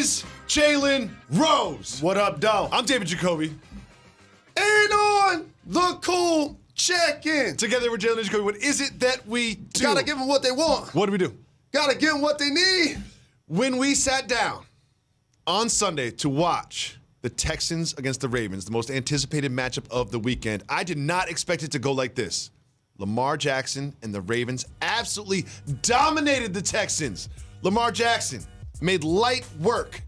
is Jalen Rose. What up, dog? I'm David Jacoby. And on the cool check-in. Together with Jalen Jacoby, what is it that we do? Gotta give them what they want. What do we do? Gotta give them what they need. When we sat down on Sunday to watch the Texans against the Ravens, the most anticipated matchup of the weekend, I did not expect it to go like this. Lamar Jackson and the Ravens absolutely dominated the Texans. Lamar Jackson made light work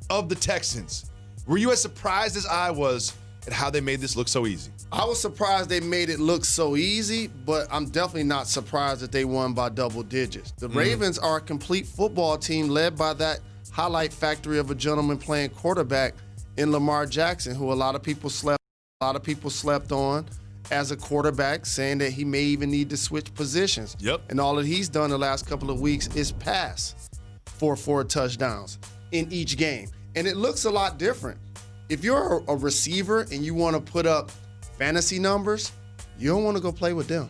of the Texans. Were you as surprised as I was at how they made this look so easy? I was surprised they made it look so easy, but I'm definitely not surprised that they won by double digits. The Ravens are a complete football team led by that highlight factory of a gentleman playing quarterback in Lamar Jackson, who a lot of people slept on as a quarterback, saying that he may even need to switch positions. Yep. And all that he's done the last couple of weeks is pass for 4 touchdowns in each game. And it looks a lot different. If you're a receiver and you want to put up fantasy numbers, you don't want to go play with them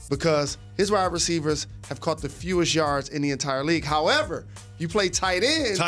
because his wide receivers have caught the fewest yards in the entire league. However, you play tight ends.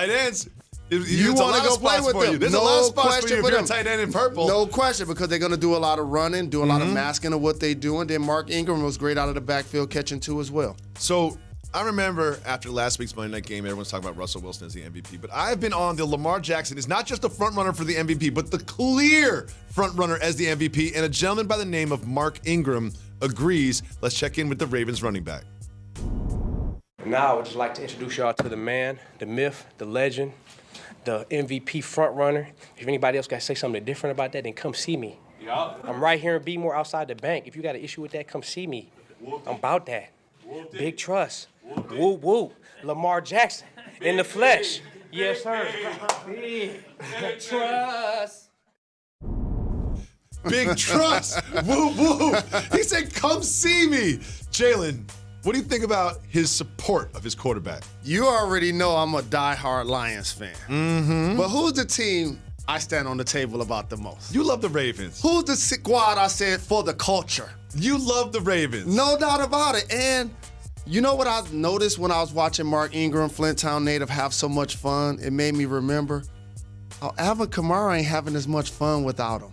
You want to go play with them. There's a lot of spots for you if you're a tight end in purple. No question, because they're going to do a lot of running, do a lot of masking of what they're doing. Then Mark Ingram was great out of the backfield catching 2 as well. So I remember after last week's Monday night game, everyone's talking about Russell Wilson as the MVP, but I've been on the Lamar Jackson is not just the front runner for the MVP, but the clear front runner as the MVP, and a gentleman by the name of Mark Ingram agrees. Let's check in with the Ravens running back. Now I would just like to introduce y'all to the man, the myth, the legend, the MVP front runner. If anybody else got to say something different about that, then come see me. I'm right here in B-More outside the bank. If you got an issue with that, come see me. I'm about that. Big trust. Woo woo. Lamar Jackson in the flesh. Yes, sir. Big trust. Big trust. Woo woo. He said, come see me. Jalen, what do you think about his support of his quarterback? You already know I'm a diehard Lions fan. But who's the team I stand on the table about the most? You love the Ravens. Who's the squad I said for the culture? You love the Ravens. No doubt about it. And you know what I noticed when I was watching Mark Ingram, Flint Town native, have so much fun? It made me remember how Alvin Kamara ain't having as much fun without him.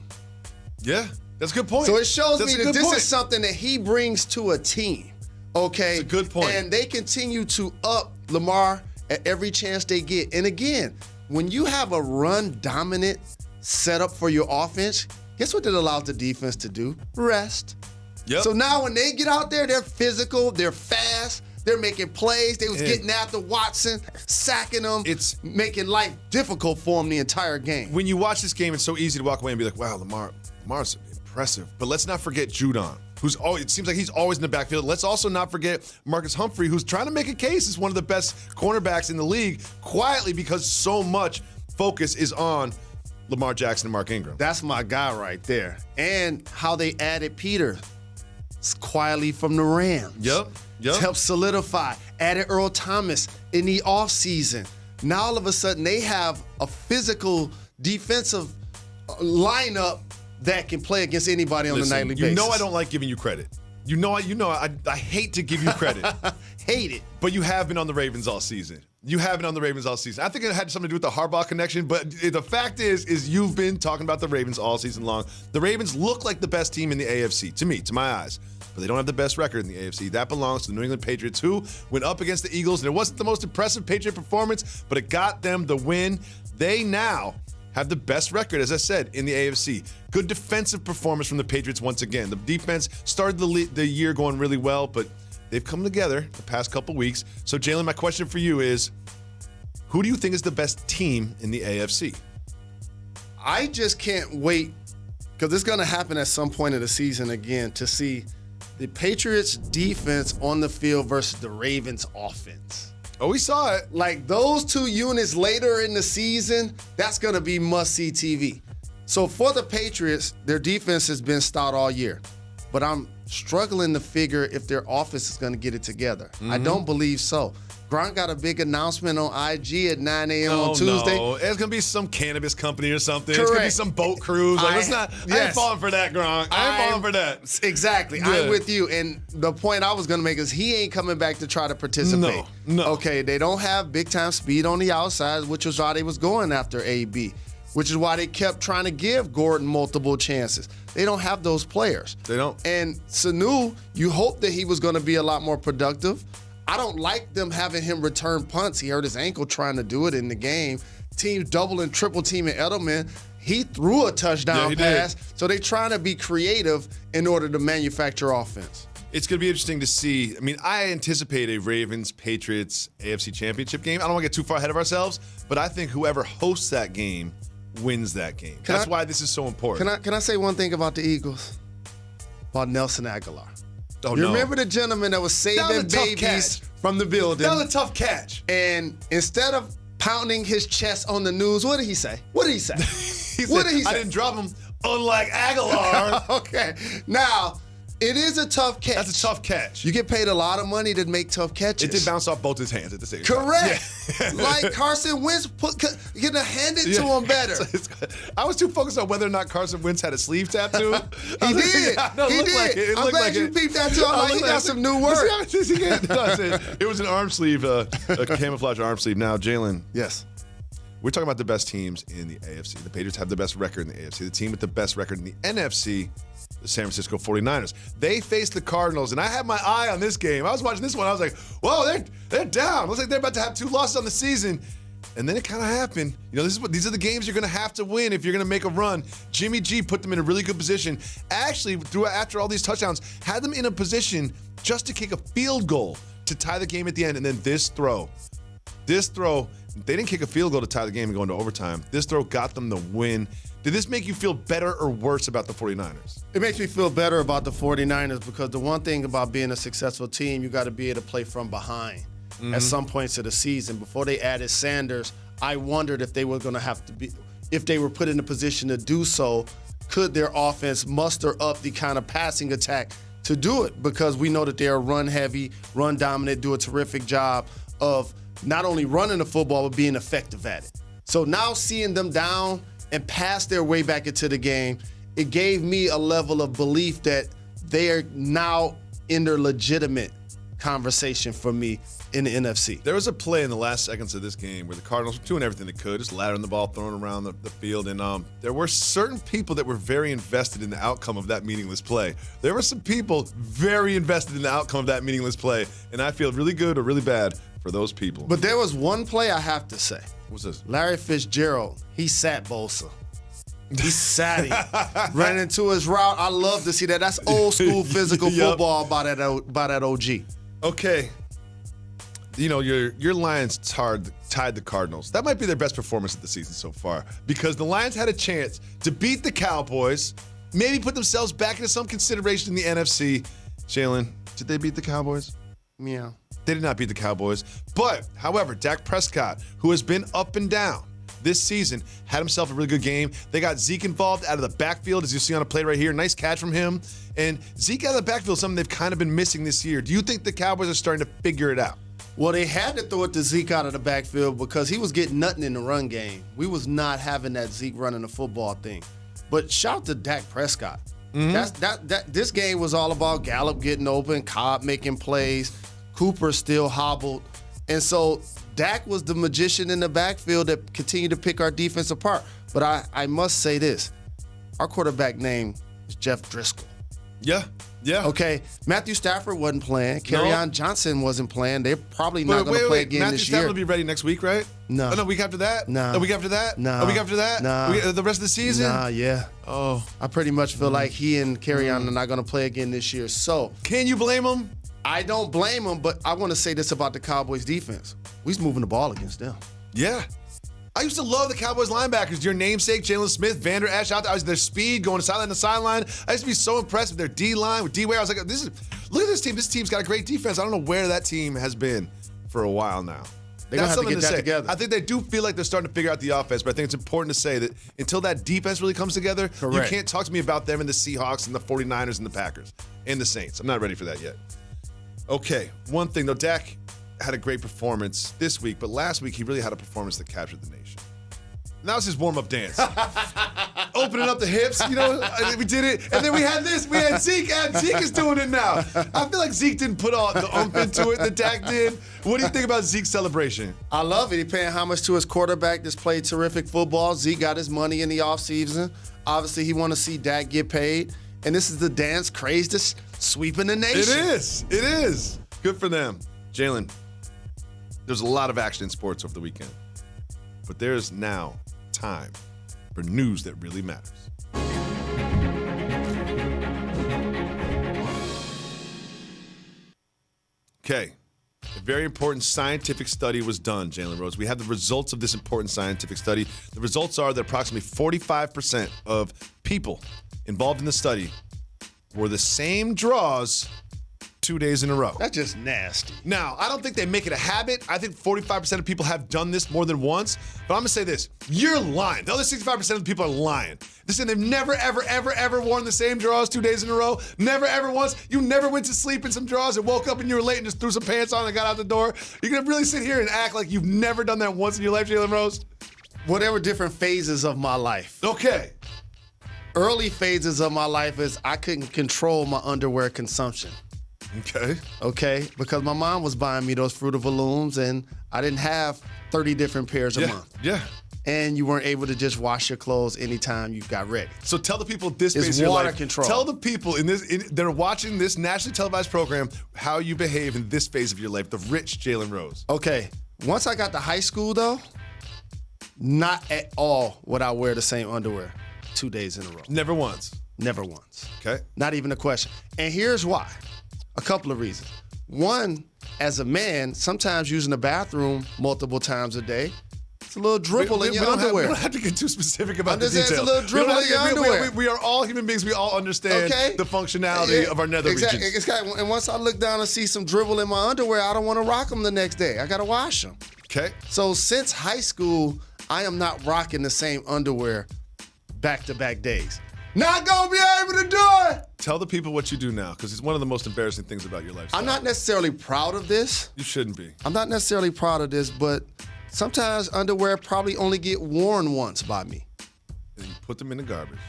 Yeah, that's a good point. So it shows me that this point. is something that he brings to a team. Okay? That's a good point. And they continue to up Lamar at every chance they get. And again, when you have a run-dominant setup for your offense, guess what that allows the defense to do? Rest. Yep. So now when they get out there, they're physical, they're fast, they're making plays. They was getting after Watson, sacking him, It's making life difficult for him the entire game. when you watch this game, it's so easy to walk away and be like, wow, Lamar's impressive. But let's not forget Judon, it seems like he's always in the backfield. Let's also not forget Marcus Humphrey, who's trying to make a case as one of the best cornerbacks in the league, quietly because so much focus is on Lamar Jackson and Mark Ingram. That's my guy right there. And how they added Peter quietly from the Rams. Yep. To help solidify. Added Earl Thomas in the offseason. Now all of a sudden they have a physical defensive lineup that can play against anybody on a nightly basis. You know I don't like giving you credit. You know I hate to give you credit. Hate it. But you have been on the Ravens all season. I think it had something to do with the Harbaugh connection, but the fact is you've been talking about the Ravens all season long. The Ravens look like the best team in the AFC, to my eyes. But they don't have the best record in the AFC. That belongs to the New England Patriots, who went up against the Eagles, and it wasn't the most impressive Patriot performance, but it got them the win. They now have the best record, as I said, in the AFC. Good defensive performance from the Patriots once again. The defense started the year going really well, but they've come together the past couple weeks. So, Jalen, my question for you is, who do you think is the best team in the AFC? I just can't wait, because it's going to happen at some point of the season again, to see the Patriots defense on the field versus the Ravens offense. Oh, we saw it. Like those two units later in the season, that's going to be must-see TV. So for the Patriots, their defense has been stout all year. But I'm struggling to figure if their offense is going to get it together. I don't believe so. Gronk got a big announcement on IG at 9 a.m. on Tuesday. No. It's going to be some cannabis company or something. Correct. It's going to be some boat cruise. I ain't falling for that, Gronk. I ain't falling for that. Exactly. Yeah. I'm with you. And the point I was going to make is he ain't coming back to try to participate. No. Okay, they don't have big-time speed on the outside, which was why they was going after AB, which is why they kept trying to give Gordon multiple chances. They don't have those players. They don't. And Sanu, you hope that he was going to be a lot more productive. I don't like them having him return punts. He hurt his ankle trying to do it in the game. Teams double and triple teaming Edelman. He threw a touchdown pass. So they're trying to be creative in order to manufacture offense. It's going to be interesting to see. I mean, I anticipate a Ravens-Patriots AFC Championship game. I don't want to get too far ahead of ourselves, but I think whoever hosts that game wins that game. That's why this is so important. Can I say one thing about the Eagles? About Nelson Aguilar. Oh, You no. remember the gentleman that was saving babies from the building? That was a tough catch. And instead of pounding his chest on the news, what did he say? What did he say? What did he say? I didn't drop him, unlike Aguilar. Okay. Now, it is a tough catch. That's a tough catch. You get paid a lot of money to make tough catches. It did bounce off both his hands at the same time. Correct. Yeah. Like Carson Wentz getting a hand it to him better. I was too focused on whether or not Carson Wentz had a sleeve tattoo. He did. No, He looked did. like it. I'm glad you peeped that too. I'm like, he got some new work. It was an arm sleeve, a camouflage arm sleeve. Now, Jalen. Yes. We're talking about the best teams in the AFC. The Patriots have the best record in the AFC. The team with the best record in the NFC, the San Francisco 49ers. They face the Cardinals, and I had my eye on this game. I was watching this one. I was like, whoa, they're down. Looks like they're about to have 2 losses on the season. And then it kind of happened. You know, these are the games you're going to have to win if you're going to make a run. Jimmy G put them in a really good position. Actually, after all these touchdowns, had them in a position just to kick a field goal to tie the game at the end. And then this throw, they didn't kick a field goal to tie the game and go into overtime. This throw got them the win. Did this make you feel better or worse about the 49ers? It makes me feel better about the 49ers because the one thing about being a successful team, you got to be able to play from behind at some points of the season. Before they added Sanders, I wondered if they were going to have to be, if they were put in a position to do so, could their offense muster up the kind of passing attack to do it? Because we know that they are run heavy, run dominant, do a terrific job of not only running the football, but being effective at it. So now seeing them down and pass their way back into the game, it gave me a level of belief that they are now in their legitimate conversation for me in the NFC. There was a play in the last seconds of this game where the Cardinals were doing everything they could, just laddering the ball, throwing around the field, and there were certain people that were very invested in the outcome of that meaningless play. There were some people very invested in the outcome of that meaningless play, and I feel really good or really bad for those people. But there was one play I have to say. What's this? Larry Fitzgerald, he sat Bosa. He sat him. Ran into his route. I love to see that. That's old school physical football by that OG. Okay. You know, your Lions tied the Cardinals. That might be their best performance of the season so far because the Lions had a chance to beat the Cowboys, maybe put themselves back into some consideration in the NFC. Jalen, did they beat the Cowboys? Yeah. They did not beat the Cowboys. But, however, Dak Prescott, who has been up and down this season, had himself a really good game. They got Zeke involved out of the backfield, as you see on a play right here. Nice catch from him. And Zeke out of the backfield is something they've kind of been missing this year. Do you think the Cowboys are starting to figure it out? Well, they had to throw it to Zeke out of the backfield because he was getting nothing in the run game. We was not having that Zeke running the football thing. But shout to Dak Prescott. This game was all about Gallup getting open, Cobb making plays, Cooper still hobbled. And so Dak was the magician in the backfield that continued to pick our defense apart. But I must say this. Our quarterback name is Jeff Driscoll. Yeah. Okay, Matthew Stafford wasn't playing. Kerryon Johnson wasn't playing. They're probably not going to play again Matthew this Stafford year. will be ready next week, right? No. Oh, no, week after that? No. A week after that? No. A week after that? No. The rest of the season? Nah, yeah. Oh. I pretty much feel like he and Kerryon are not going to play again this year. So Can you blame him? I don't blame him, but I want to say this about the Cowboys defense. We was moving the ball against them. Yeah. I used to love the Cowboys linebackers. Your namesake, Jalen Smith, Vander Esch out there. Their speed, going sideline to sideline. I used to be so impressed with their D-line, with D-Ware. I was like, look at this team. This team's got a great defense. I don't know where that team has been for a while now. They're going to have to get that together. I think they do feel like they're starting to figure out the offense, but I think it's important to say that until that defense really comes together, you can't talk to me about them and the Seahawks and the 49ers and the Packers and the Saints. I'm not ready for that yet. Okay, one thing, though, Dak had a great performance this week, but last week he really had a performance that captured the nation. And that was his warm-up dance. Opening up the hips, we did it. And then we had this. We had Zeke. And Zeke is doing it now. I feel like Zeke didn't put all the oomph into it that Dak did. What do you think about Zeke's celebration? I love it. He's paying homage to his quarterback that's played terrific football. Zeke got his money in the offseason. Obviously, he want to see Dak get paid. And this is the dance craze that's sweeping the nation. It is. Good for them. Jalen, there's a lot of action in sports over the weekend. But there's now time for news that really matters. Okay. A very important scientific study was done, Jalen Rose. We have the results of this important scientific study. The results are that approximately 45% of people involved in the study were the same draws 2 days in a row. That's just nasty. Now, I don't think they make it a habit. I think 45% of people have done this more than once. But I'm going to say this. You're lying. The other 65% of the people are lying. They're saying they've never, ever, ever, ever worn the same drawers 2 days in a row. Never, ever once. You never went to sleep in some drawers and woke up and you were late and just threw some pants on and got out the door. You're going to really sit here and act like you've never done that once in your life, Jalen Rose? Whatever different phases of my life. Okay. Early phases of my life is I couldn't control my underwear consumption. Okay, because my mom was buying me those Fruit of the Looms, and I didn't have 30 different pairs a month. Yeah. And you weren't able to just wash your clothes anytime you got ready. So tell the people this It's phase of your water life. control. Tell the people that are watching this nationally televised program how you behave in this phase of your life, the rich Jalen Rose. Okay, once I got to high school, though, not at all would I wear the same underwear 2 days in a row. Never once. Never once. Okay. Not even a question. And here's why. A couple of reasons. One, as a man, sometimes using the bathroom multiple times a day, it's a little dribble in your underwear. We don't have to get too specific about the I'm just saying details. it's a little dribble in your underwear. We are all human beings. We all understand the functionality of our nether regions. Exactly. And once I look down and see some dribble in my underwear, I don't want to rock them the next day. I got to wash them. Okay. So since high school, I am not rocking the same underwear back-to-back days. Not gonna be able to do it. Tell the people what you do now, because it's one of the most embarrassing things about your lifestyle. I'm not necessarily proud of this. You shouldn't be. I'm not necessarily proud of this, but sometimes underwear probably only get worn once by me. And you put them in the garbage.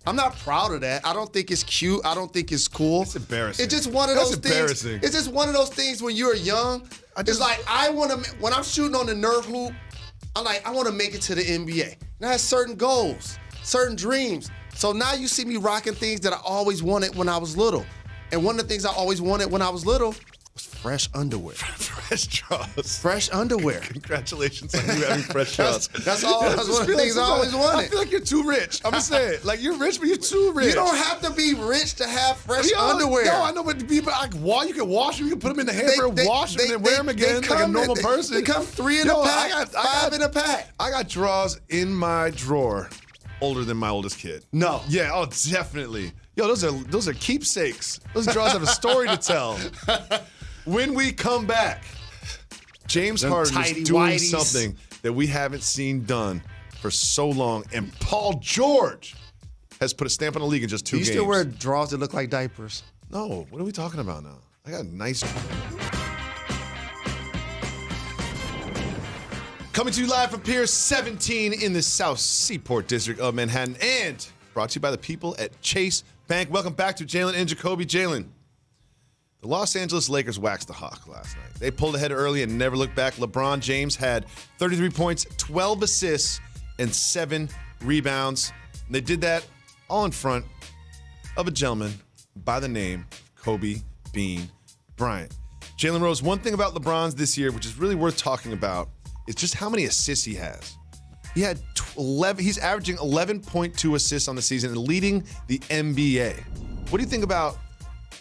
I'm not proud of that. I don't think it's cute. I don't think it's cool. It's embarrassing. It's just one of those things. Embarrassing. It's just one of those things when you're young. It's like when I'm shooting on the Nerf hoop, I'm like, I want to make it to the NBA. And I have certain goals, certain dreams. So now you see me rocking things that I always wanted when I was little. And one of the things I always wanted when I was little was fresh underwear. Fresh draws. Fresh underwear. Congratulations on you having fresh draws. That's all. That's one of the things I always wanted. I feel like you're too rich. I'm gonna say it. Like, you're rich, but you're too rich. You don't have to be rich to have fresh underwear. No, I know, but you can wash them. You can put them in the hamper and wash them and then wear them again like a normal person. They come 3 in a pack, 5 in a pack. I got drawers in my drawer older than my oldest kid. No. Yeah, oh, definitely. Yo, those are keepsakes. Those drawers have a story to tell. When we come back, James Harden is doing something that we haven't seen done for so long, and Paul George has put a stamp on the league in just 2 games. Do you still wear drawers that look like diapers? No, what are we talking about now? I got a nice... Coming to you live from Pier 17 in the South Seaport District of Manhattan, and brought to you by the people at Chase Bank. Welcome back to Jalen and Jacoby. Jalen, the Los Angeles Lakers waxed the Hawk last night. They pulled ahead early and never looked back. LeBron James had 33 points, 12 assists, and 7 rebounds. And they did that all in front of a gentleman by the name of Kobe Bean Bryant. Jalen Rose, one thing about LeBron's this year, which is really worth talking about, is just how many assists he has. He had 11. He's averaging 11.2 assists on the season and leading the NBA. What do you think about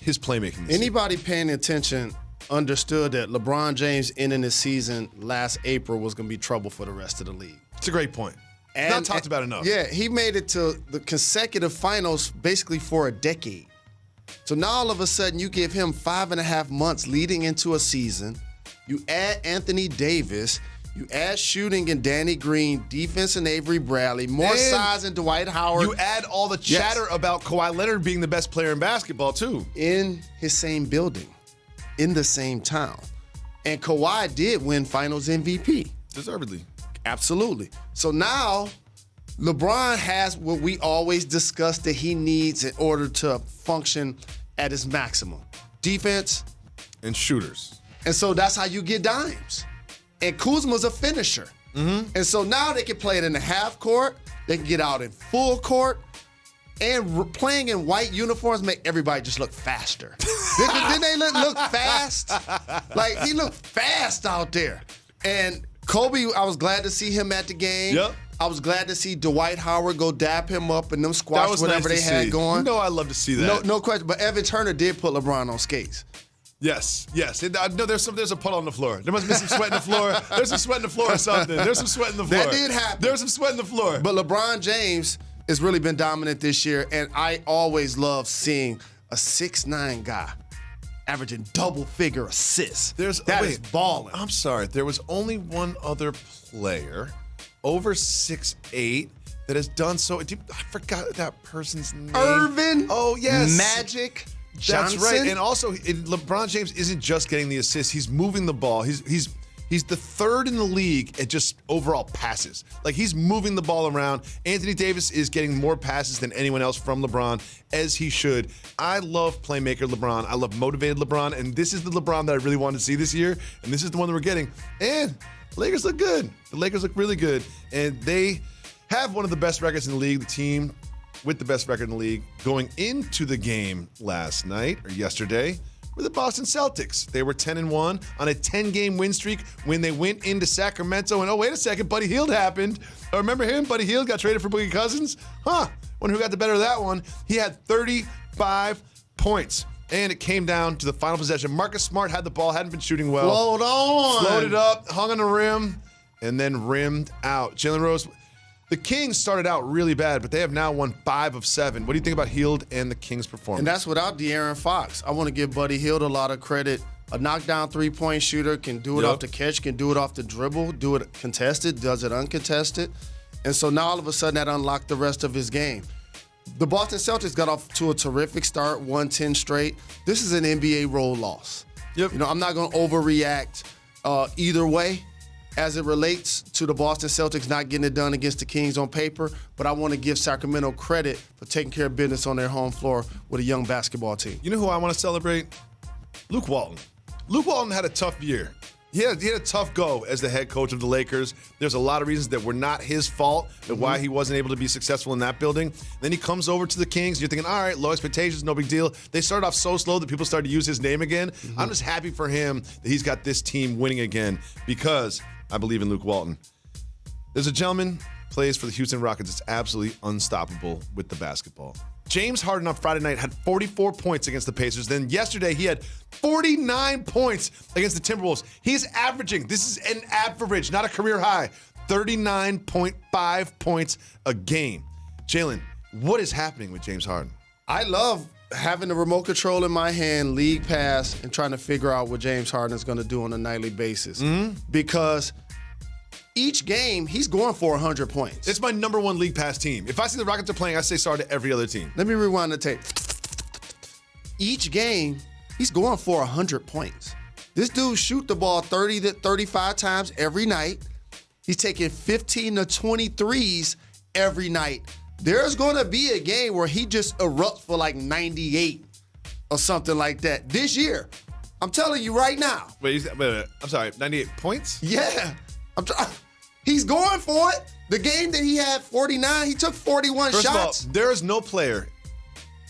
his playmaking this Anybody paying attention understood that LeBron James ending his season last April was going to be trouble for the rest of the league. It's a great point. Not talked about enough. Yeah, he made it to the consecutive finals basically for a decade. So now all of a sudden you give him 5.5 months leading into a season. You add Anthony Davis. You add shooting in Danny Green, defense in Avery Bradley, more size in Dwight Howard. You add all the chatter about Kawhi Leonard being the best player in basketball, too. In his same building, in the same town. And Kawhi did win Finals MVP. Deservedly. Absolutely. So now LeBron has what we always discuss that he needs in order to function at his maximum. Defense. And shooters. And so that's how you get dimes. And Kuzma's a finisher. And so now they can play it in the half court. They can get out in full court. And playing in white uniforms make everybody just look faster. Didn't they look fast? Like, he looked fast out there. And Kobe, I was glad to see him at the game. Yep. I was glad to see Dwight Howard go dap him up and them squash whatever nice they had going. You know I love to see that. No question. But Evan Turner did put LeBron on skates. Yes. No, there's a puddle on the floor. There must be some sweat in the floor. There's some sweat in the floor or something. There's some sweat in the floor. That did happen. There's some sweat in the floor. But LeBron James has really been dominant this year, and I always love seeing a 6'9" guy averaging double-figure assists. That is balling. I'm sorry. There was only one other player over 6'8" that has done so. I forgot that person's name. Irvin. Oh, yes. Magic Johnson. That's right. And also, LeBron James isn't just getting the assists. He's moving the ball. He's the third in the league at just overall passes. Like, he's moving the ball around. Anthony Davis is getting more passes than anyone else from LeBron, as he should. I love playmaker LeBron. I love motivated LeBron. And this is the LeBron that I really wanted to see this year. And this is the one that we're getting. And the Lakers look good. The Lakers look really good. And they have one of the best records in the league. The team with the best record in the league going into the game last night or yesterday were the Boston Celtics. They were 10-1 on a 10-game win streak when they went into Sacramento. And oh, wait a second, Buddy Hield happened. Remember him? Buddy Hield got traded for Boogie Cousins? Wonder who got the better of that one. He had 35 points. And it came down to the final possession. Marcus Smart had the ball, hadn't been shooting well. Float on. Floated up, hung on the rim, and then rimmed out. Jalen Rose. The Kings started out really bad, but they have now won 5 of 7. What do you think about Hield and the Kings' performance? And that's without De'Aaron Fox. I want to give Buddy Hield a lot of credit. A knockdown three-point shooter, can do it off the catch, can do it off the dribble, do it contested, does it uncontested. And so now all of a sudden that unlocked the rest of his game. The Boston Celtics got off to a terrific start, won 10 straight. This is an NBA road loss. Yep. I'm not going to overreact either way as it relates to the Boston Celtics not getting it done against the Kings on paper, but I want to give Sacramento credit for taking care of business on their home floor with a young basketball team. You know who I want to celebrate? Luke Walton. Luke Walton had a tough year. He had a tough go as the head coach of the Lakers. There's a lot of reasons that were not his fault and why he wasn't able to be successful in that building. Then he comes over to the Kings, and you're thinking, all right, low expectations, no big deal. They started off so slow that people started to use his name again. I'm just happy for him that he's got this team winning again because I believe in Luke Walton. There's a gentleman plays for the Houston Rockets that's absolutely unstoppable with the basketball. James Harden on Friday night had 44 points against the Pacers. Then yesterday he had 49 points against the Timberwolves. He's averaging, this is an average, not a career high, 39.5 points a game. Jalen, what is happening with James Harden? I love having the remote control in my hand, league pass, and trying to figure out what James Harden is going to do on a nightly basis. Because each game, he's going for 100 points. It's my number one league pass team. If I see the Rockets are playing, I say sorry to every other team. Let me rewind the tape. Each game, he's going for 100 points. This dude shoot the ball 30 to 35 times every night. He's taking 15 to 23s every night. There's going to be a game where he just erupts for like 98 or something like that this year. I'm telling you right now. Wait, I'm sorry, 98 points? Yeah. He's going for it. The game that he had 49, he took 41 First shots. of all, there is no player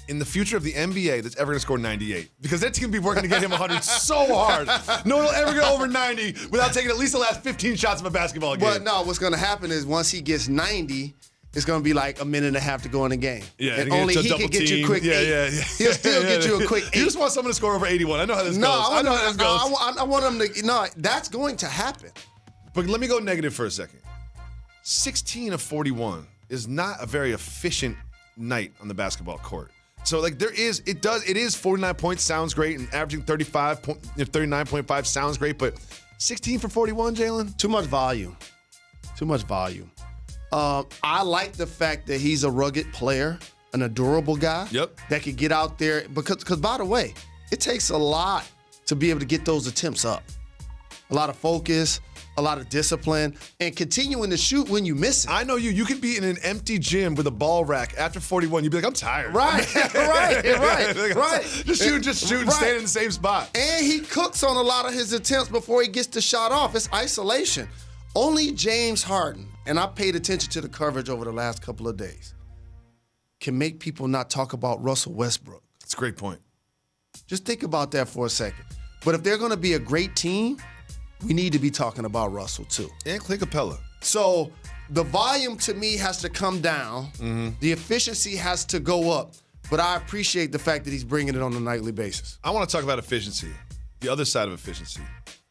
in the future of the NBA that's ever going to score 98 because that team will be working to get him 100 so hard. No one will ever go over 90 without taking at least the last 15 shots of a basketball game. But no, what's going to happen is once he gets 90, it's going to be like a minute and a half to go in the game. Yeah, and only he can get you a quick 8. Yeah. He'll still get you a quick 8. You just want someone to score over 81. I know how this goes. I know how this goes. I want him to. No, that's going to happen. But let me go negative for a second. 16 of 41 is not a very efficient night on the basketball court. So like it is 49 points sounds great and averaging 39.5 sounds great, but 16 for 41, Jalen? Too much volume. Too much volume. I like the fact that he's a rugged player, an adorable guy. Yep. That could get out there. Because by the way, it takes a lot to be able to get those attempts up. A lot of focus, a lot of discipline, and continuing to shoot when you miss it. I know you. You could be in an empty gym with a ball rack after 41. You'd be like, I'm tired. Right. Just shoot and stand in the same spot. And he cooks on a lot of his attempts before he gets the shot off. It's isolation. Only James Harden, and I paid attention to the coverage over the last couple of days, can make people not talk about Russell Westbrook. That's a great point. Just think about that for a second. But if they're going to be a great team, we need to be talking about Russell too. And Clay Capella. So the volume to me has to come down. Mm-hmm. The efficiency has to go up. But I appreciate the fact that he's bringing it on a nightly basis. I want to talk about efficiency. The other side of efficiency.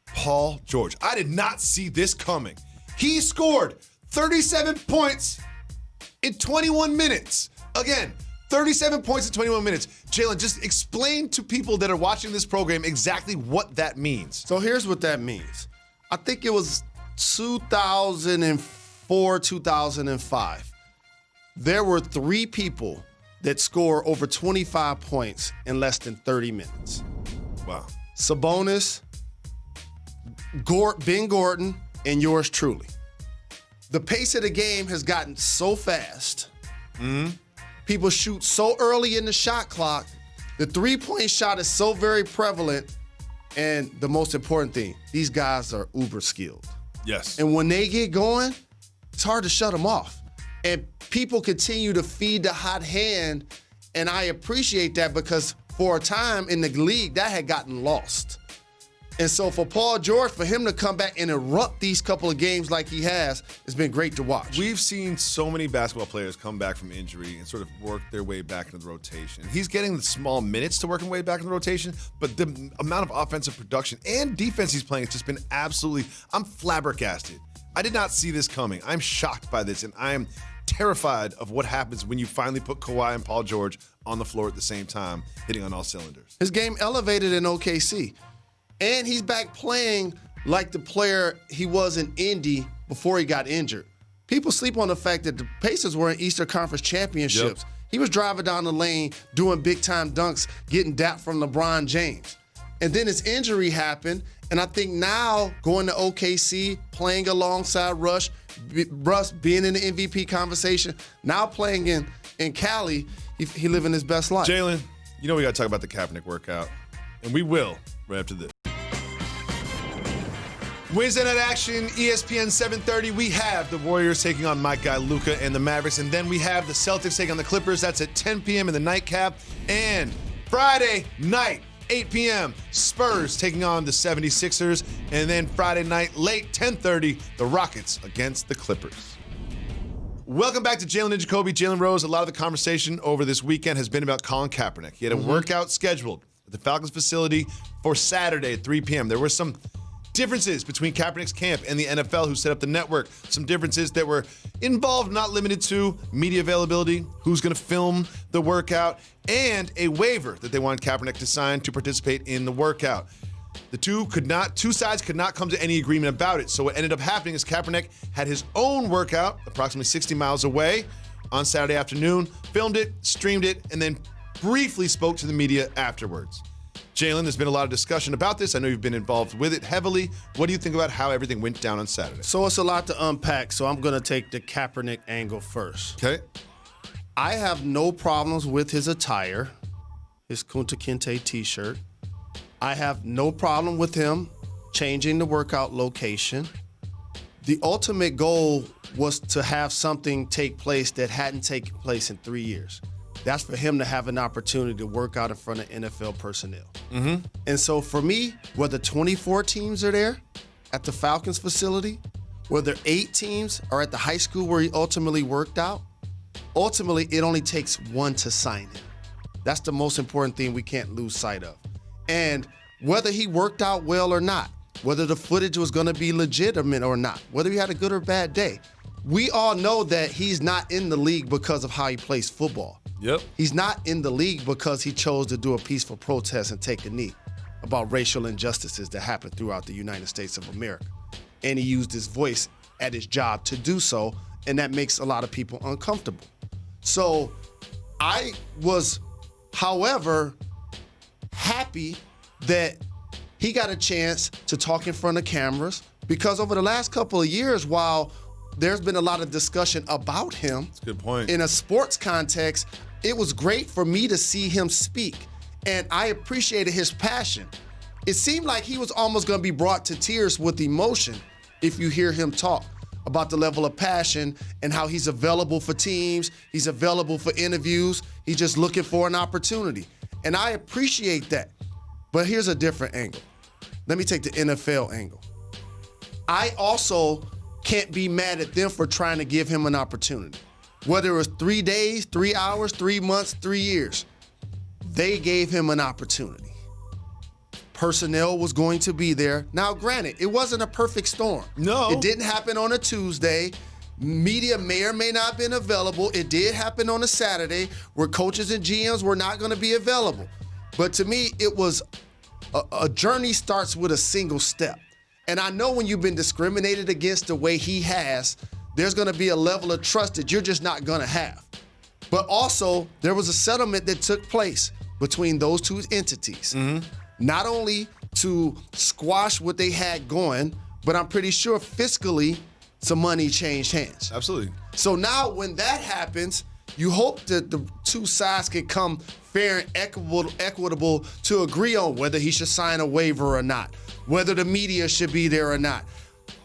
Paul George. I did not see this coming. He scored 37 points in 21 minutes. Again, 37 points in 21 minutes. Jalen, just explain to people that are watching this program exactly what that means. So here's what that means. I think it was 2004, 2005. There were 3 people that score over 25 points in less than 30 minutes. Wow. Sabonis, Ben Gordon, and yours truly. The pace of the game has gotten so fast. Mm-hmm. People shoot so early in the shot clock. The three-point shot is so very prevalent. And the most important thing, these guys are uber skilled. Yes. And when they get going, it's hard to shut them off. And people continue to feed the hot hand. And I appreciate that because for a time in the league, that had gotten lost. And so for Paul George, for him to come back and erupt these couple of games like he has, it's been great to watch. We've seen so many basketball players come back from injury and sort of work their way back into the rotation. He's getting the small minutes to work his way back in the rotation, but the amount of offensive production and defense he's playing has just been I'm flabbergasted. I did not see this coming. I'm shocked by this, and I am terrified of what happens when you finally put Kawhi and Paul George on the floor at the same time, hitting on all cylinders. His game elevated in OKC. And he's back playing like the player he was in Indy before he got injured. People sleep on the fact that the Pacers were in Eastern Conference championships. Yep. He was driving down the lane, doing big-time dunks, getting dapped from LeBron James. And then his injury happened, and I think now going to OKC, playing alongside Russ being in the MVP conversation, now playing in Cali, he living his best life. Jalen, you know we got to talk about the Kaepernick workout, and we will right after this. Wednesday night action, ESPN 7:30. We have the Warriors taking on my guy Luka and the Mavericks, and then we have the Celtics taking on the Clippers. That's at 10 p.m. in the nightcap. And Friday night, 8 p.m., Spurs taking on the 76ers. And then Friday night, late 10:30, the Rockets against the Clippers. Welcome back to Jalen Jacoby, Jalen Rose. A lot of the conversation over this weekend has been about Colin Kaepernick. He had a workout scheduled at the Falcons facility for Saturday at 3 p.m. There were some differences between Kaepernick's camp and the NFL, who set up the network. Some differences that were involved, not limited to media availability, who's going to film the workout, and a waiver that they wanted Kaepernick to sign to participate in the workout. The two sides could not come to any agreement about it. So what ended up happening is Kaepernick had his own workout approximately 60 miles away on Saturday afternoon, filmed it, streamed it, and then briefly spoke to the media afterwards. Jalen, there's been a lot of discussion about this. I know you've been involved with it heavily. What do you think about how everything went down on Saturday? So it's a lot to unpack, so I'm going to take the Kaepernick angle first. Okay. I have no problems with his attire, his Kunta Kinte t-shirt. I have no problem with him changing the workout location. The ultimate goal was to have something take place that hadn't taken place in 3 years. That's for him to have an opportunity to work out in front of NFL personnel. Mm-hmm. And so for me, whether 24 teams are there at the Falcons facility, whether 8 teams are at the high school where he ultimately worked out, ultimately it only takes one to sign him. That's the most important thing we can't lose sight of. And whether he worked out well or not, whether the footage was going to be legitimate or not, whether he had a good or bad day, we all know that he's not in the league because of how he plays football. Yep. He's not in the league because he chose to do a peaceful protest and take a knee. about racial injustices that happen throughout the United States of America. And he used his voice at his job to do so, and that makes a lot of people uncomfortable. So I was, however, happy that he got a chance to talk in front of cameras, because over the last couple of years, while there's been a lot of discussion about him, that's a good point, in a sports context, it was great for me to see him speak. And I appreciated his passion. It seemed like he was almost going to be brought to tears with emotion if you hear him talk about the level of passion and how he's available for teams, he's available for interviews, he's just looking for an opportunity. And I appreciate that. But here's a different angle. Let me take the NFL angle. I also can't be mad at them for trying to give him an opportunity. Whether it was 3 days, 3 hours, 3 months, 3 years, they gave him an opportunity. Personnel was going to be there. Now, granted, it wasn't a perfect storm. No. It didn't happen on a Tuesday. Media may or may not have been available. It did happen on a Saturday where coaches and GMs were not going to be available. But to me, it was a journey starts with a single step. And I know when you've been discriminated against the way he has, there's going to be a level of trust that you're just not going to have. But also, there was a settlement that took place between those two entities. Not only to squash what they had going, but I'm pretty sure fiscally, some money changed hands. Absolutely. So now when that happens, you hope that the two sides can come fair and equitable to agree on whether he should sign a waiver or not, whether the media should be there or not,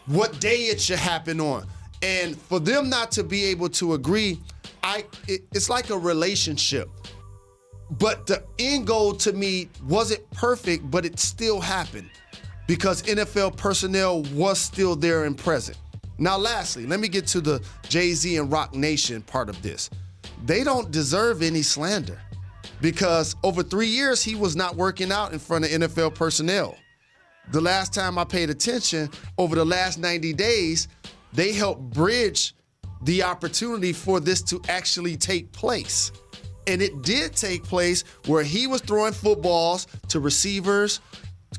what day it should happen on. And for them not to be able to agree, it's like a relationship. But the end goal to me wasn't perfect, but it still happened because NFL personnel was still there and present. Now, lastly, let me get to the Jay-Z and Rock Nation part of this. They don't deserve any slander because over 3 years, he was not working out in front of NFL personnel. The last time I paid attention, over the last 90 days, they helped bridge the opportunity for this to actually take place. And it did take place where he was throwing footballs to receivers,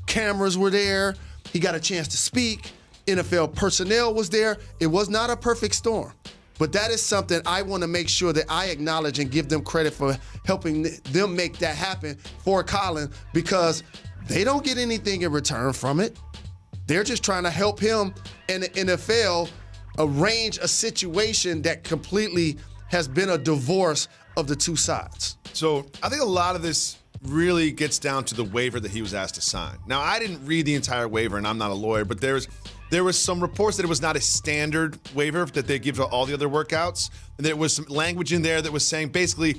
cameras were there, he got a chance to speak, NFL personnel was there. It was not a perfect storm. But that is something I want to make sure that I acknowledge and give them credit for helping them make that happen for Colin, because they don't get anything in return from it. They're just trying to help him and the NFL arrange a situation that completely has been a divorce of the two sides. So I think a lot of this really gets down to the waiver that he was asked to sign. Now, I didn't read the entire waiver, and I'm not a lawyer, but there was some reports that it was not a standard waiver that they give to all the other workouts. And there was some language in there that was saying basically,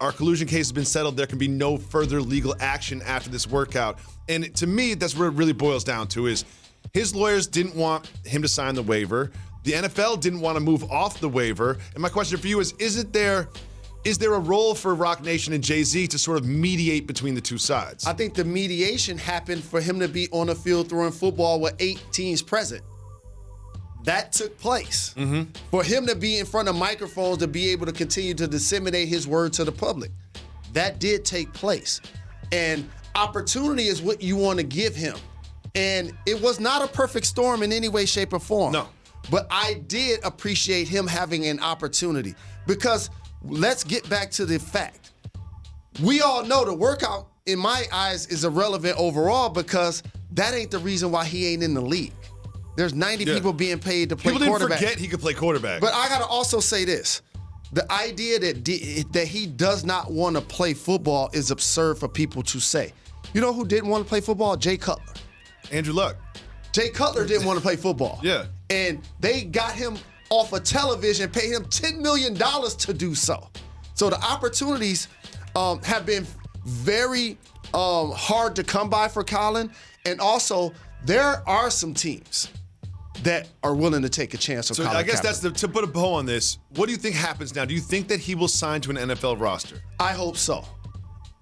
our collusion case has been settled. There can be no further legal action after this workout. And to me, that's what it really boils down to is his lawyers didn't want him to sign the waiver. The NFL didn't want to move off the waiver. And my question for you is there a role for Rock Nation and Jay-Z to sort of mediate between the two sides? I think the mediation happened for him to be on the field throwing football with 8 teams present. That took place. For him to be in front of microphones to be able to continue to disseminate his word to the public. That did take place. And opportunity is what you want to give him. And it was not a perfect storm in any way, shape, or form. No. But I did appreciate him having an opportunity because let's get back to the fact. We all know the workout, in my eyes, is irrelevant overall because that ain't the reason why he ain't in the league. There's 90 people being paid to play quarterback. People didn't forget he could play quarterback. But I got to also say this. The idea that he does not want to play football is absurd for people to say. You know who didn't want to play football? Jay Cutler. Andrew Luck. Jay Cutler didn't want to play football. Yeah. And they got him off of television, paid him $10 million to do so. So the opportunities have been very hard to come by for Colin. And also, there are some teams that are willing to take a chance on Colin I guess Kaepernick. that's to put a bow on this. What do you think happens now? Do you think that he will sign to an NFL roster? I hope so.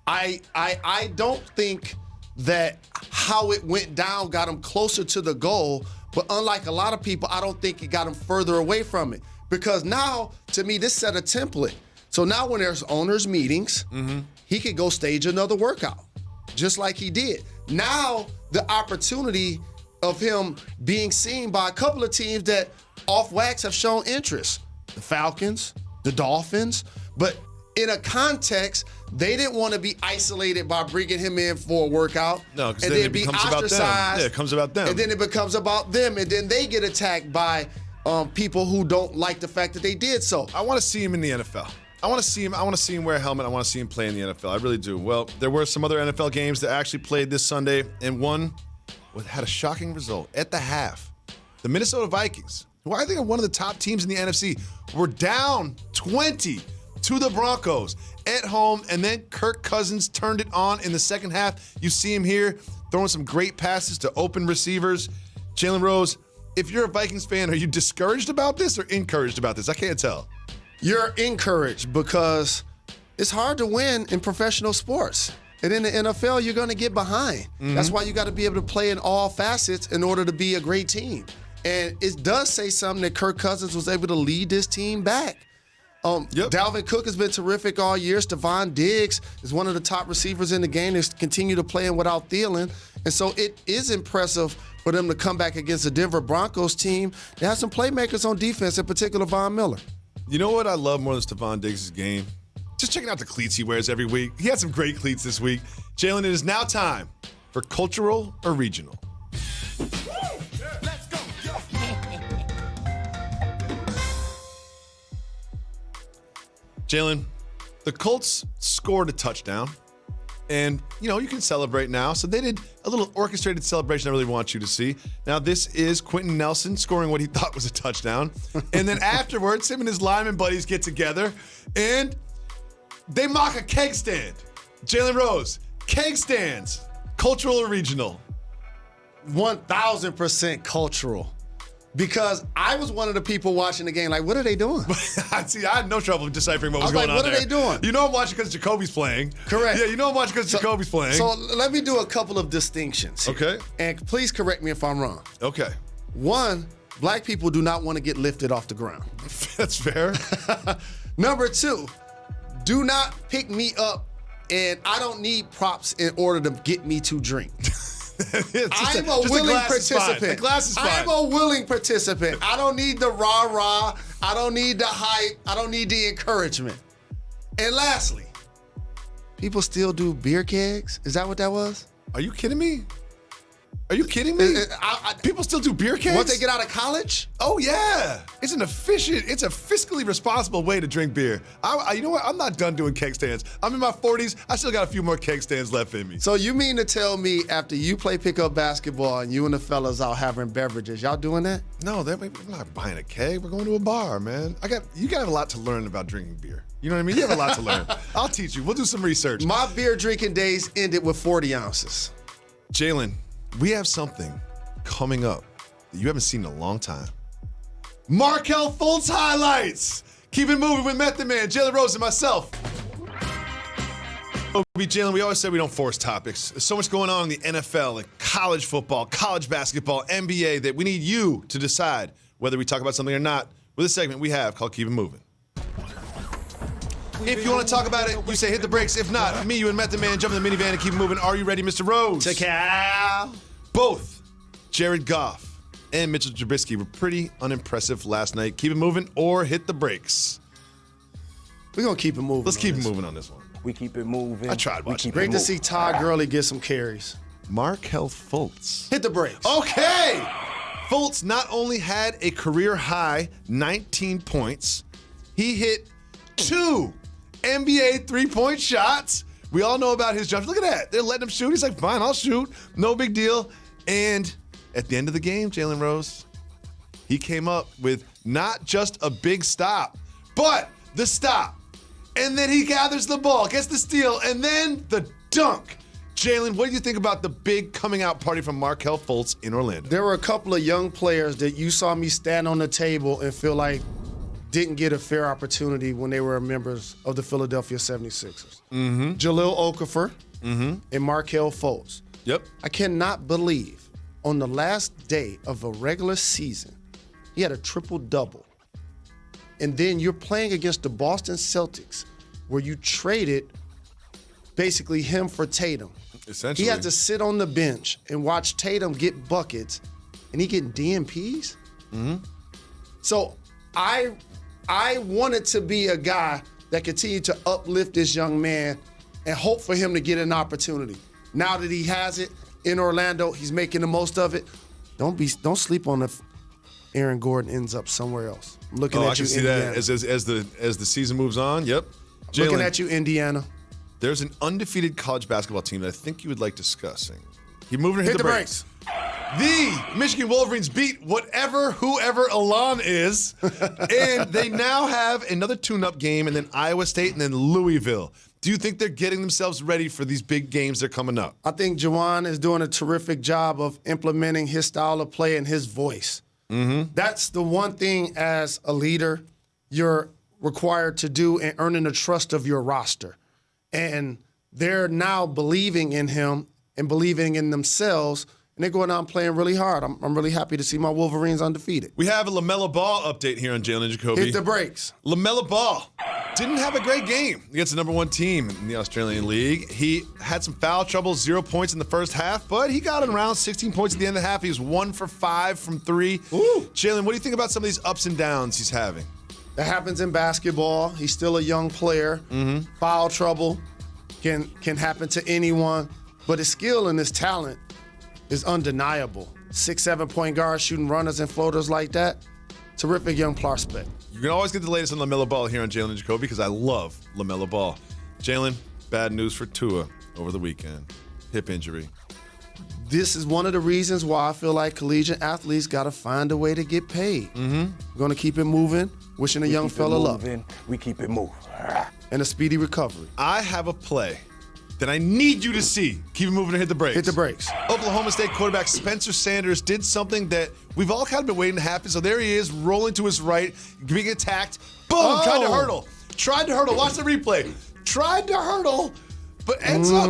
I don't think that how it went down got him closer to the goal, but unlike a lot of people, I don't think it got him further away from it. Because now, to me, this set a template. So now when there's owners' meetings, he could go stage another workout, just like he did. now the opportunity of him being seen by a couple of teams that off wax have shown interest. The Falcons, the Dolphins, but in a context, they didn't want to be isolated by bringing him in for a workout. No, because then it becomes about them. Yeah, it comes about them. And then it becomes about them, and then they get attacked by people who don't like the fact that they did so. I want to see him in the NFL. I want to see him wear a helmet. I want to see him play in the NFL. I really do. Well, there were some other NFL games that actually played this Sunday, and one had a shocking result at the half. The Minnesota Vikings, who I think are one of the top teams in the NFC, were down 20 to the Broncos at home, and then Kirk Cousins turned it on in the second half. You see him here throwing some great passes to open receivers. Jalen Rose, if you're a Vikings fan, are you discouraged about this or encouraged about this? I can't tell. You're encouraged because it's hard to win in professional sports. And in the NFL, you're going to get behind. That's why you got to be able to play in all facets in order to be a great team. And it does say something that Kirk Cousins was able to lead this team back. Dalvin Cook has been terrific all year. Stephon Diggs is one of the top receivers in the game. They continue to play without Thielen. And so it is impressive for them to come back against the Denver Broncos team. They have some playmakers on defense, in particular Von Miller. You know what I love more than Stephon Diggs' game? Just checking out the cleats he wears every week. He had some great cleats this week. Jalen, it is now time for Cultural or Regional. Let's go. Jalen, the Colts scored a touchdown. And, you can celebrate now. So they did a little orchestrated celebration I really want you to see. Now, this is Quentin Nelson scoring what he thought was a touchdown. And then afterwards, him and his lineman buddies get together and they mock a keg stand. Jalen Rose, keg stands, cultural or regional? 1,000% cultural. Because I was one of the people watching the game like, what are they doing? See, I had no trouble deciphering what was going on what there. Are they doing? You know I'm watching because Jacoby's playing. Correct. Yeah, you know I'm watching because Jacoby's playing. So let me do a couple of distinctions here. Okay. And please correct me if I'm wrong. Okay. One, black people do not want to get lifted off the ground. That's fair. Number two, do not pick me up, and I don't need props in order to get me to drink. I'm a willing participant. The glass is fine. I'm a willing participant. I don't need the rah-rah. I don't need the hype. I don't need the encouragement. And lastly, people still do beer kegs. Is that what that was? Are you kidding me? Are you kidding me? People still do beer kegs? Once they get out of college? Oh, yeah. It's a fiscally responsible way to drink beer. You know what? I'm not done doing keg stands. I'm in my 40s. I still got a few more keg stands left in me. So you mean to tell me after you play pickup basketball and you and the fellas out having beverages, y'all doing that? No, we're not buying a keg. We're going to a bar, man. You got a lot to learn about drinking beer. You know what I mean? You have a lot to learn. I'll teach you. We'll do some research. My beer drinking days ended with 40 ounces. Jalen, we have something coming up that you haven't seen in a long time. Markelle Fultz highlights. Keep it moving with Method Man, Jalen Rose, and myself. Jalen, we always say we don't force topics. There's so much going on in the NFL, like college football, college basketball, NBA, that we need you to decide whether we talk about something or not with a segment we have called Keep It Moving. If you want to talk about it, you say hit the brakes. If not, me, you, and Method Man jump in the minivan and keep it moving. Are you ready, Mr. Rose? Both Jared Goff and Mitchell Trubisky were pretty unimpressive last night. Keep it moving or hit the brakes. We're going to keep it moving. Let's keep it moving on this one. We keep it moving. I tried watching. Great to see Todd Gurley get some carries. Markelle Fultz. Hit the brakes. Okay. Fultz not only had a career high 19 points, he hit 2 NBA three-point shots. We all know about his jumps. Look at that. They're letting him shoot. He's like, fine, I'll shoot. No big deal. And at the end of the game, Jalen Rose, he came up with not just a big stop, but the stop. And then he gathers the ball, gets the steal, and then the dunk. Jalen, what do you think about the big coming out party from Markelle Fultz in Orlando? There were a couple of young players that you saw me stand on the table and feel like didn't get a fair opportunity when they were members of the Philadelphia 76ers. Mm-hmm. Jahlil Okafor and Markelle Fultz. Yep. I cannot believe on the last day of a regular season, he had a triple-double. And then you're playing against the Boston Celtics where you traded basically him for Tatum. Essentially. He had to sit on the bench and watch Tatum get buckets, and he getting DNPs. Mm-hmm. So I wanted to be a guy that continued to uplift this young man and hope for him to get an opportunity. Now that he has it in Orlando, he's making the most of it. Don't sleep on if Aaron Gordon ends up somewhere else. I'm looking at you, I can see Indiana. that as the season moves on. Yep. Looking Jalen, at you, Indiana. there's an undefeated college basketball team that I think you would like discussing. Keep moving. Hit the brakes. The Michigan Wolverines beat whoever Alon is, and they now have another tune-up game, and then Iowa State, and then Louisville. Do you think they're getting themselves ready for these big games that are coming up? I think Juwan is doing a terrific job of implementing his style of play and his voice. Mm-hmm. That's the one thing as a leader you're required to do and earning the trust of your roster. And they're now believing in him and believing in themselves, and they're going out and playing really hard. I'm really happy to see my Wolverines undefeated. We have a LaMelo Ball update here on Jalen Jacoby. Hit the brakes. LaMelo Ball didn't have a great game against the number one team in the Australian League. He had some foul trouble, 0 points in the first half, but he got around 16 points at the end of the half. He was 1 for 5 from 3. Ooh. Jalen, what do you think about some of these ups and downs he's having? That happens in basketball. He's still a young player. Mm-hmm. Foul trouble can happen to anyone, but his skill and his talent is undeniable. 6'7" point guard shooting runners and floaters like that. Terrific young prospect. You can always get the latest on LaMelo Ball here on Jalen Jacoby because I love LaMelo Ball. Jalen, bad news for Tua over the weekend. Hip injury. This is one of the reasons why I feel like collegiate athletes got to find a way to get paid. Mm-hmm. We're going to keep it moving. Wishing the young fella luck. We keep it moving. And a speedy recovery. I have a play that I need you to see. Keep it moving and hit the brakes. Hit the brakes. Oklahoma State quarterback Spencer Sanders did something that we've all kind of been waiting to happen. So there he is, rolling to his right, being attacked. Boom! Tried to hurdle. Watch the replay. Tried to hurdle, but ends up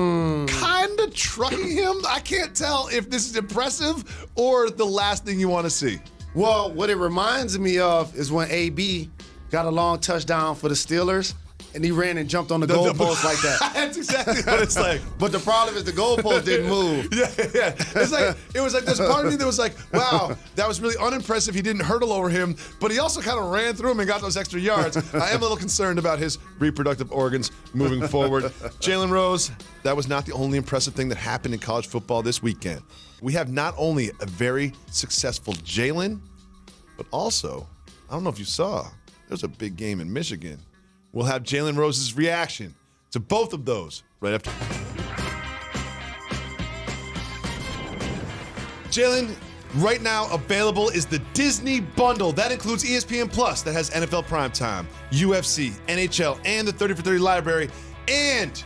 kind of trucking him. I can't tell if this is impressive or the last thing you want to see. Well, what it reminds me of is when AB got a long touchdown for the Steelers, and he ran and jumped on the goalpost like that. That's exactly what it's like. But the problem is the goalpost didn't move. Yeah. It was like there's part of me that was like, wow, that was really unimpressive. He didn't hurdle over him, but he also kind of ran through him and got those extra yards. I am a little concerned about his reproductive organs moving forward. Jalen Rose, that was not the only impressive thing that happened in college football this weekend. We have not only a very successful Jalen, but also, I don't know if you saw, there was a big game in Michigan. We'll have Jalen Rose's reaction to both of those right after. Jalen, right now available is the Disney Bundle. That includes ESPN Plus, that has NFL Primetime, UFC, NHL, and the 30 for 30 library. And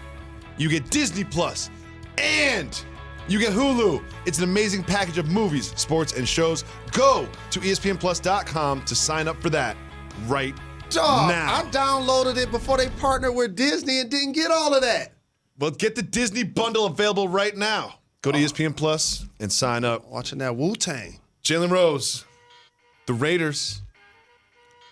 you get Disney Plus. And you get Hulu. It's an amazing package of movies, sports, and shows. Go to ESPNplus.com to sign up for that right now. I downloaded it before they partnered with Disney and didn't get all of that. Well, get the Disney Bundle available right now. Go to ESPN Plus and sign up. Watching that Wu-Tang. Jalen Rose, the Raiders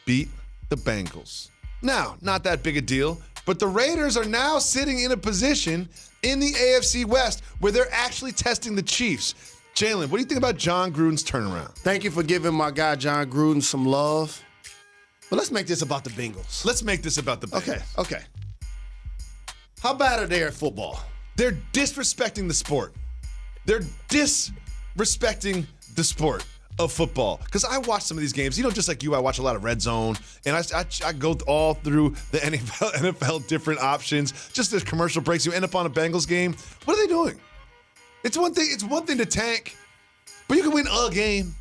beat the Bengals. Now, not that big a deal, but the Raiders are now sitting in a position in the AFC West where they're actually testing the Chiefs. Jalen, what do you think about John Gruden's turnaround? Thank you for giving my guy John Gruden some love. But let's make this about the Bengals. Let's make this about the Bengals. Okay. How bad are they at football? They're disrespecting the sport. They're disrespecting the sport of football. Because I watch some of these games. You know, just like you, I watch a lot of Red Zone. And I go all through the NFL different options. Just as commercial breaks, you end up on a Bengals game. What are they doing? It's one thing to tank, but you can win a game.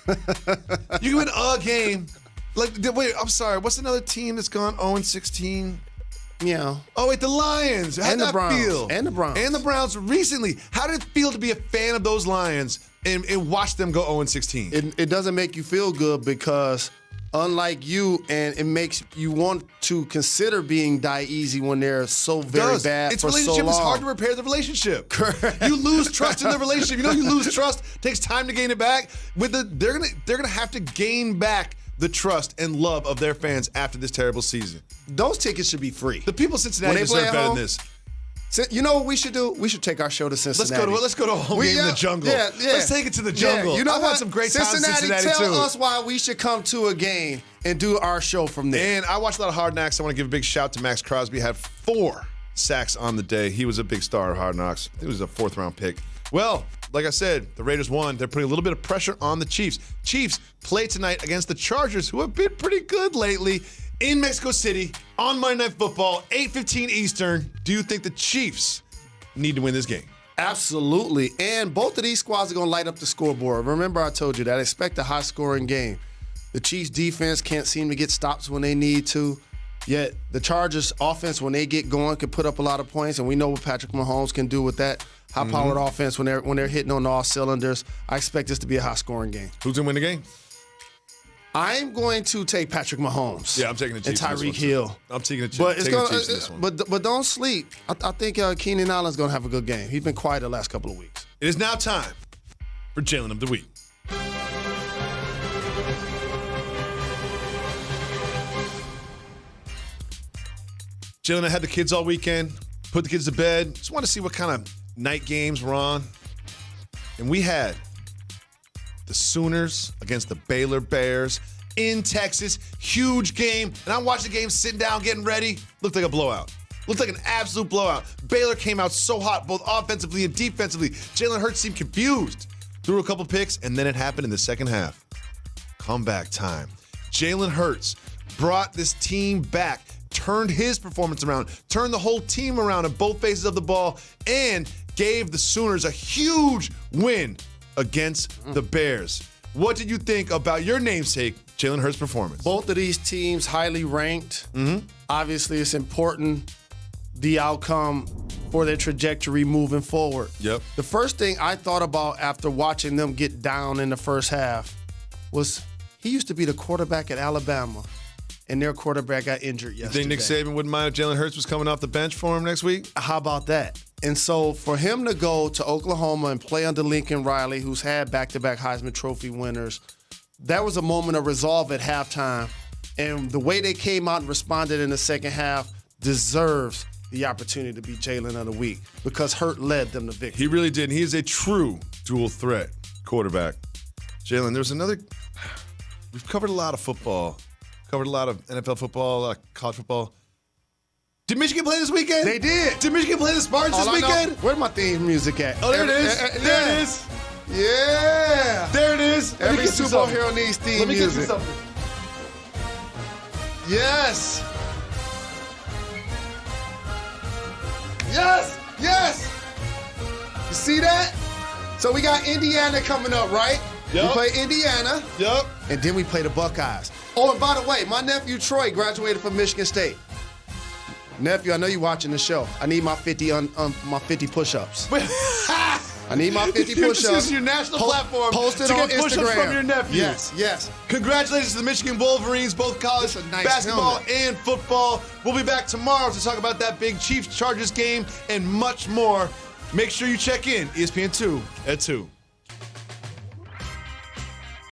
You can win a game. Like, wait, I'm sorry. What's another team that's gone 0-16? Yeah. Oh, wait, the Lions. How did that feel? And the Browns. And the Browns recently. How did it feel to be a fan of those Lions and watch them go 0-16? It doesn't make you feel good because, unlike you, and it makes you want to consider being die easy when they're so very bad Its for so long. relationship is hard to repair the relationship. You lose trust in the relationship. You know you lose trust. It takes time to gain it back. They're gonna have to gain back the trust and love of their fans after this terrible season. Those tickets should be free. The people of Cincinnati deserve better than this. You know what we should do? We should take our show to Cincinnati. Let's go to a home game in the jungle. Yeah. Let's take it to the jungle. Yeah, you know I've what? had some great times in Cincinnati tell too. us why we should come to a game and do our show from there. And I watched a lot of Hard Knocks. I want to give a big shout to Max Crosby. Had 4 sacks on the day. He was a big star of Hard Knocks. I think it was a 4th-round pick. Well, like I said, the Raiders won. They're putting a little bit of pressure on the Chiefs. Chiefs play tonight against the Chargers, who have been pretty good lately, in Mexico City on Monday Night Football, 8:15 Eastern. Do you think the Chiefs need to win this game? Absolutely. And both of these squads are going to light up the scoreboard. Remember, I told you that I expect a high-scoring game. The Chiefs' defense can't seem to get stops when they need to. Yet the Chargers' offense, when they get going, can put up a lot of points, and we know what Patrick Mahomes can do with that high-powered offense when they're hitting on all cylinders. I expect this to be a high-scoring game. Who's going to win the game? I'm going to take Patrick Mahomes. Yeah, I'm taking the Chiefs. And Tyreek Hill. I'm taking the Chiefs. But taking the Chiefs in this one. But don't sleep. I think Keenan Allen's going to have a good game. He's been quiet the last couple of weeks. It is now time for Jalen of the Week. Jalen, I had the kids all weekend, put the kids to bed. Just want to see what kind of night games we're on. And we had the Sooners against the Baylor Bears in Texas. Huge game. And I watched the game sitting down, getting ready. Looked like a blowout. Looked like an absolute blowout. Baylor came out so hot, both offensively and defensively. Jalen Hurts seemed confused. Threw a couple picks, and then it happened in the second half. Comeback time. Jalen Hurts brought this team back, turned his performance around, turned the whole team around on both faces of the ball, and gave the Sooners a huge win against the Bears. What did you think about your namesake, Jalen Hurts' performance? Both of these teams highly ranked. Obviously, it's important, the outcome for their trajectory moving forward. Yep. The first thing I thought about after watching them get down in the first half was he used to be the quarterback at Alabama, and their quarterback got injured yesterday. You think Nick Saban wouldn't mind if Jalen Hurts was coming off the bench for him next week? How about that? And so for him to go to Oklahoma and play under Lincoln Riley, who's had back-to-back Heisman Trophy winners, that was a moment of resolve at halftime. And the way they came out and responded in the second half deserves the opportunity to be Jalen of the Week because Hurt led them to victory. He really did. And he is a true dual threat quarterback. Jalen, there's another. We've covered a lot of football, covered a lot of NFL football, a lot of college football. Did Michigan play this weekend? They did. Did Michigan play the Spartans this weekend? Where's my theme music at? Oh, there it is. There it is. Yeah. There it is. Every superhero needs theme music. Let me get you music. something. Yes. Yes. Yes. You see that? So we got Indiana coming up, right? Yep. We play Indiana. Yep. And then we play the Buckeyes. Oh, and by the way, my nephew Troy graduated from Michigan State. Nephew, I know you're watching the show. I need my 50 my 50 push-ups. I need my 50 push-ups. This is your national platform post it to on get push-ups Instagram. from your nephew. Yes, yes. Congratulations to the Michigan Wolverines, both college That's a nice basketball helmet. and football. We'll be back tomorrow to talk about that big Chiefs-Chargers game and much more. Make sure you check in ESPN2 at 2.